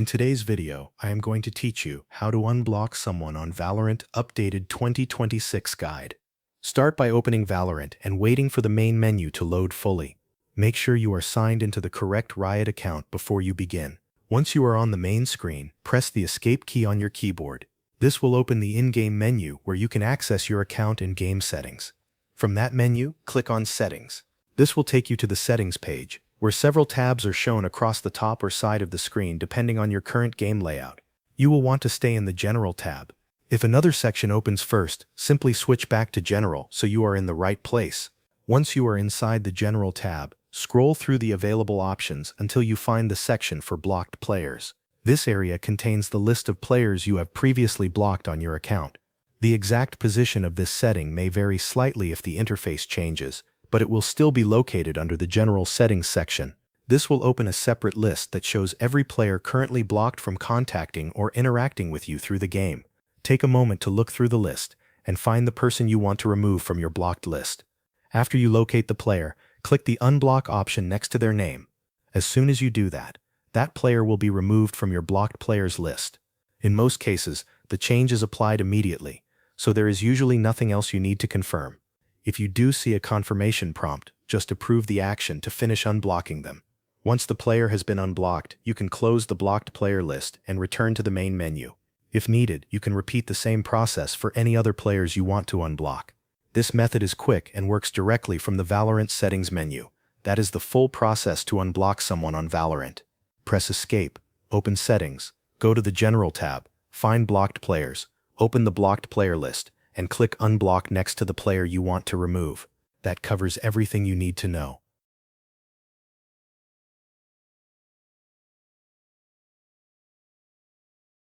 In today's video, I am going to teach you how to unblock someone on Valorant Updated 2026 Guide. Start by opening Valorant and waiting for the main menu to load fully. Make sure you are signed into the correct Riot account before you begin. Once you are on the main screen, press the Escape key on your keyboard. This will open the in-game menu where you can access your account and game settings. From that menu, click on Settings. This will take you to the Settings page, where several tabs are shown across the top or side of the screen depending on your current game layout. You will want to stay in the General tab. If another section opens first, simply switch back to General so you are in the right place. Once you are inside the General tab, scroll through the available options until you find the section for blocked players. This area contains the list of players you have previously blocked on your account. The exact position of this setting may vary slightly if the interface changes, but it will still be located under the General Settings section. This will open a separate list that shows every player currently blocked from contacting or interacting with you through the game. Take a moment to look through the list and find the person you want to remove from your blocked list. After you locate the player, click the Unblock option next to their name. As soon as you do that, that player will be removed from your blocked players list. In most cases, the change is applied immediately, so there is usually nothing else you need to confirm. If you do see a confirmation prompt, just approve the action to finish unblocking them. Once the player has been unblocked, you can close the blocked player list and return to the main menu. If needed, you can repeat the same process for any other players you want to unblock. This method is quick and works directly from the Valorant settings menu. That is the full process to unblock someone on Valorant. Press Escape, open Settings, go to the General tab, find blocked players, open the blocked player list, and click Unblock next to the player you want to remove. That covers everything you need to know.